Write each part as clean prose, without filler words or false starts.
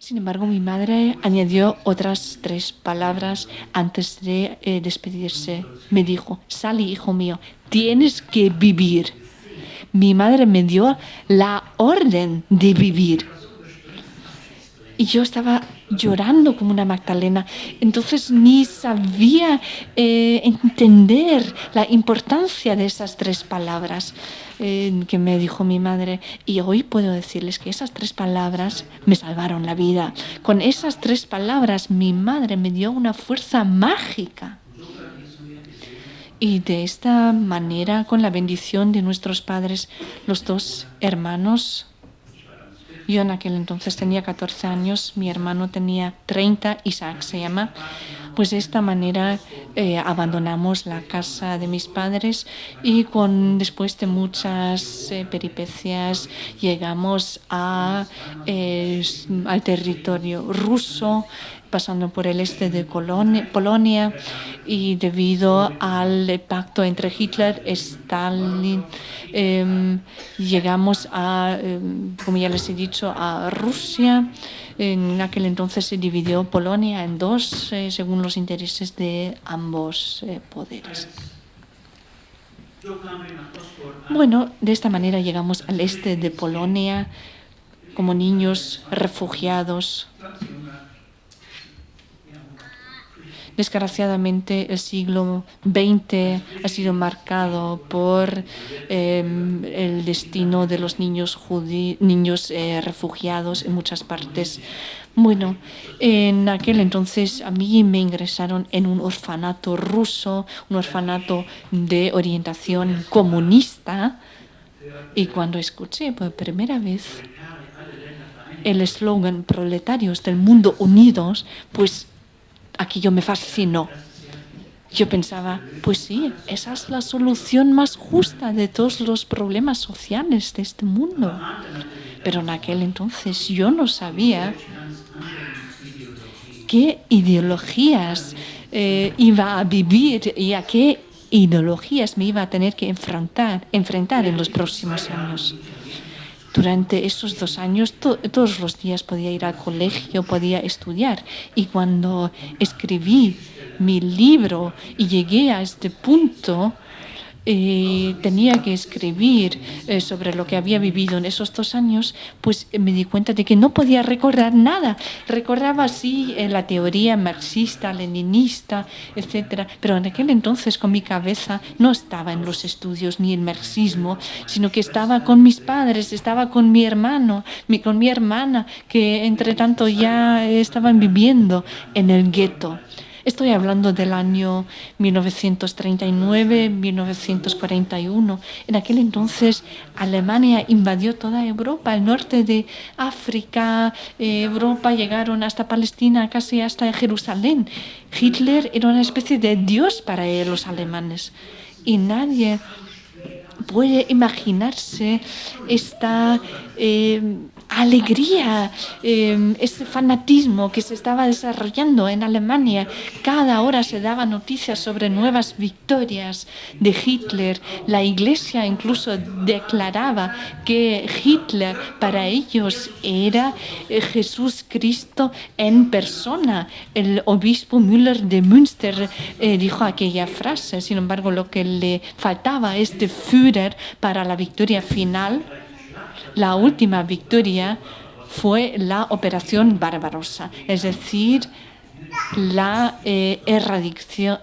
Sin embargo, mi madre añadió otras 3 palabras antes de despedirse. Me dijo: Sally, hijo mío, tienes que vivir. Mi madre me dio la orden de vivir. Y yo estaba llorando como una Magdalena. Entonces ni sabía entender la importancia de esas 3 palabras que me dijo mi madre. Y hoy puedo decirles que esas 3 palabras me salvaron la vida. Con esas 3 palabras mi madre me dio una fuerza mágica. Y de esta manera, con la bendición de nuestros padres, los 2 hermanos, yo en aquel entonces tenía 14 años, mi hermano tenía 30, Isaac se llama. Pues de esta manera abandonamos la casa de mis padres y después de muchas peripecias llegamos al territorio ruso, pasando por el este de Polonia, y debido al pacto entre Hitler y Stalin llegamos como ya les he dicho, a Rusia. En aquel entonces se dividió Polonia en 2 según los intereses de ambos poderes. Bueno, de esta manera llegamos al este de Polonia como niños refugiados. Desgraciadamente, el siglo XX ha sido marcado por el destino de los niños refugiados en muchas partes. Bueno, en aquel entonces a mí me ingresaron en un orfanato ruso, un orfanato de orientación comunista, y cuando escuché por primera vez el eslogan "Proletarios del mundo unidos", pues aquello me fascinó. Yo pensaba, pues sí, esa es la solución más justa de todos los problemas sociales de este mundo. Pero en aquel entonces yo no sabía qué ideologías iba a vivir y a qué ideologías me iba a tener que enfrentar en los próximos años. Durante esos 2 años, todos los días podía ir al colegio, podía estudiar. Y cuando escribí mi libro y llegué a este punto, tenía que escribir sobre lo que había vivido en esos 2 años, pues me di cuenta de que no podía recordar nada. Recordaba sí la teoría marxista, leninista, etc. Pero en aquel entonces con mi cabeza no estaba en los estudios ni el marxismo, sino que estaba con mis padres, estaba con mi hermano, con mi hermana, que entre tanto ya estaban viviendo en el gueto. Estoy hablando del año 1939, 1941. En aquel entonces Alemania invadió toda Europa, el norte de África, Europa, llegaron hasta Palestina, casi hasta Jerusalén. Hitler era una especie de dios para los alemanes y nadie puede imaginarse esta alegría, este fanatismo que se estaba desarrollando en Alemania. Cada hora se daba noticias sobre nuevas victorias de Hitler. La Iglesia incluso declaraba que Hitler para ellos era Jesús Cristo en persona. El obispo Müller de Münster dijo aquella frase. Sin embargo, lo que le faltaba a este Führer para la victoria final, la última victoria, fue la Operación Barbarossa, es decir, la erradicación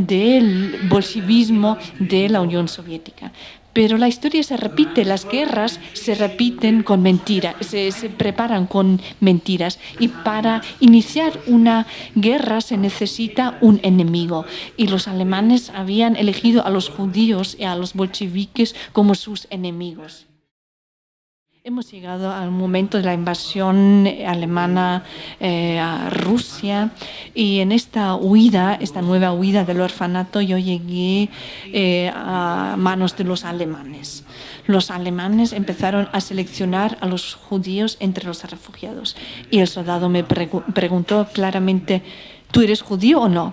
del bolchevismo de la Unión Soviética. Pero la historia se repite, las guerras se repiten con mentiras, se preparan con mentiras. Y para iniciar una guerra se necesita un enemigo. Y los alemanes habían elegido a los judíos y a los bolcheviques como sus enemigos. Hemos llegado al momento de la invasión alemana a Rusia, y en esta huida, esta nueva huida del orfanato, yo llegué a manos de los alemanes. Los alemanes empezaron a seleccionar a los judíos entre los refugiados, y el soldado me preguntó claramente: ¿tú eres judío o no?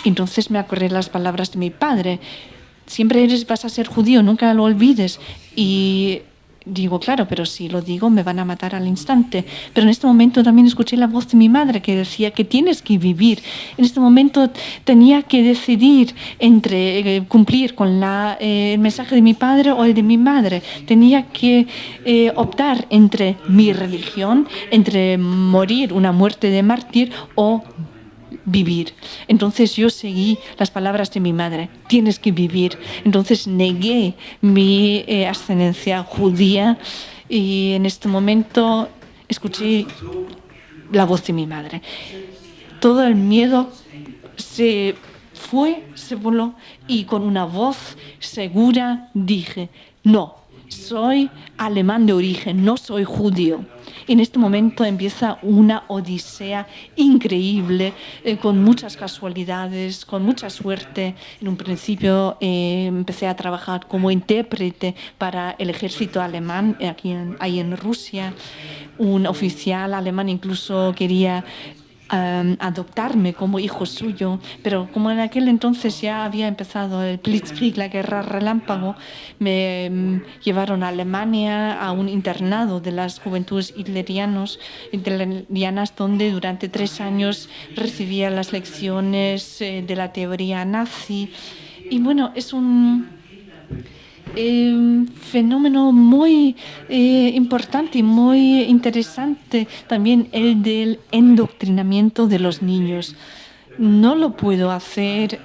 Entonces me acordé las palabras de mi padre: siempre vas a ser judío, nunca lo olvides. Y digo, claro, pero si lo digo me van a matar al instante. Pero en este momento también escuché la voz de mi madre que decía que tienes que vivir. En este momento tenía que decidir entre cumplir con el mensaje de mi padre o el de mi madre. Tenía que optar entre mi religión, entre morir una muerte de mártir o vivir. Entonces yo seguí las palabras de mi madre, tienes que vivir. Entonces negué mi ascendencia judía y en este momento escuché la voz de mi madre. Todo el miedo se fue, se voló y con una voz segura dije, no, soy alemán de origen, no soy judío. En este momento empieza una odisea increíble, con muchas casualidades, con mucha suerte. En un principio empecé a trabajar como intérprete para el ejército alemán ahí en Rusia. Un oficial alemán incluso quería adoptarme como hijo suyo, pero como en aquel entonces ya había empezado el Blitzkrieg, la guerra relámpago, me llevaron a Alemania a un internado de las juventudes hitlerianas, donde durante 3 años recibía las lecciones de la teoría nazi. Y bueno, es un fenómeno muy importante y muy interesante también el del endoctrinamiento de los niños. No lo puedo hacer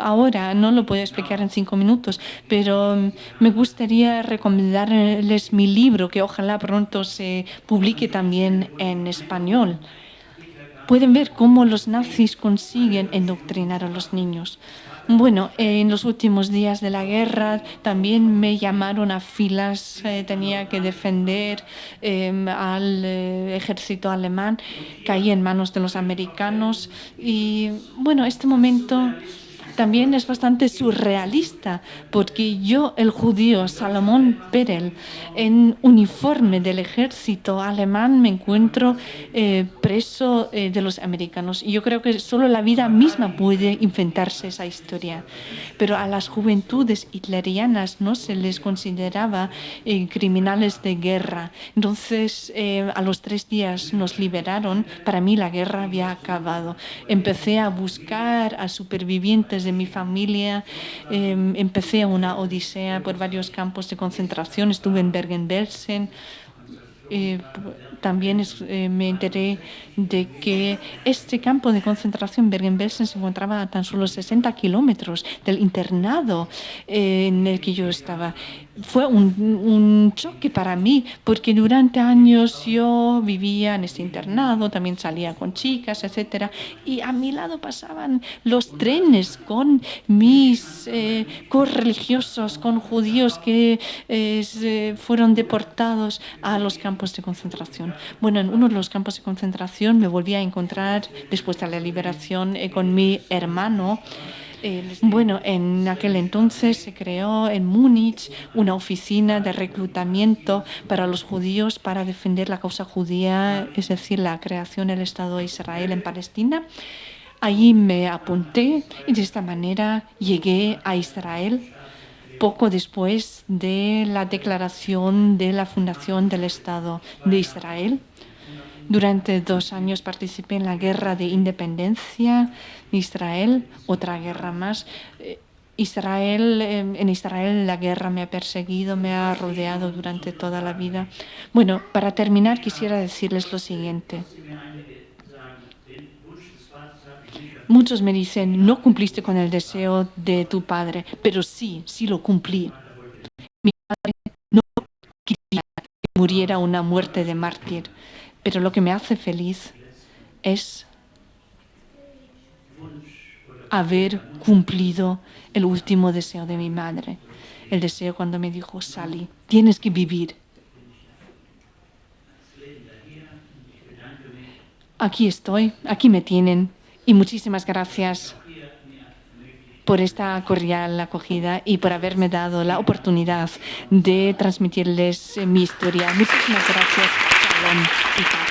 ahora, no lo puedo explicar en 5 minutos, pero me gustaría recomendarles mi libro, que ojalá pronto se publique también en español. Pueden ver cómo los nazis consiguen endoctrinar a los niños. Bueno, en los últimos días de la guerra también me llamaron a filas, tenía que defender al ejército alemán, caí en manos de los americanos y bueno, este momento también es bastante surrealista, porque yo, el judío Salomón Perel, en uniforme del ejército alemán, me encuentro preso de los americanos. Y yo creo que solo la vida misma puede inventarse esa historia. Pero a las juventudes hitlerianas no se les consideraba criminales de guerra. Entonces, a los 3 días nos liberaron. Para mí la guerra había acabado. Empecé a buscar a supervivientes de mi familia, empecé una odisea por varios campos de concentración, estuve en Bergen-Belsen. También me enteré de que este campo de concentración, Bergen-Belsen, se encontraba a tan solo 60 kilómetros del internado en el que yo estaba. Fue un choque para mí, porque durante años yo vivía en este internado, también salía con chicas, etcétera, y a mi lado pasaban los trenes con mis correligiosos, con judíos que fueron deportados a los campos de concentración. Bueno, en uno de los campos de concentración me volví a encontrar, después de la liberación, con mi hermano. Bueno, en aquel entonces se creó en Múnich una oficina de reclutamiento para los judíos para defender la causa judía, es decir, la creación del Estado de Israel en Palestina. Allí me apunté y de esta manera llegué a Israel poco después de la declaración de la fundación del Estado de Israel. Durante 2 años participé en la guerra de independencia de Israel, otra guerra más. En Israel la guerra me ha perseguido, me ha rodeado durante toda la vida. Bueno, para terminar quisiera decirles lo siguiente. Muchos me dicen, no cumpliste con el deseo de tu padre, pero sí lo cumplí. Mi padre no quería que muriera una muerte de mártir, pero lo que me hace feliz es haber cumplido el último deseo de mi madre. El deseo cuando me dijo, Sally, tienes que vivir. Aquí estoy, aquí me tienen. Y muchísimas gracias por esta cordial acogida y por haberme dado la oportunidad de transmitirles mi historia. Muchísimas gracias. Shalom y paz.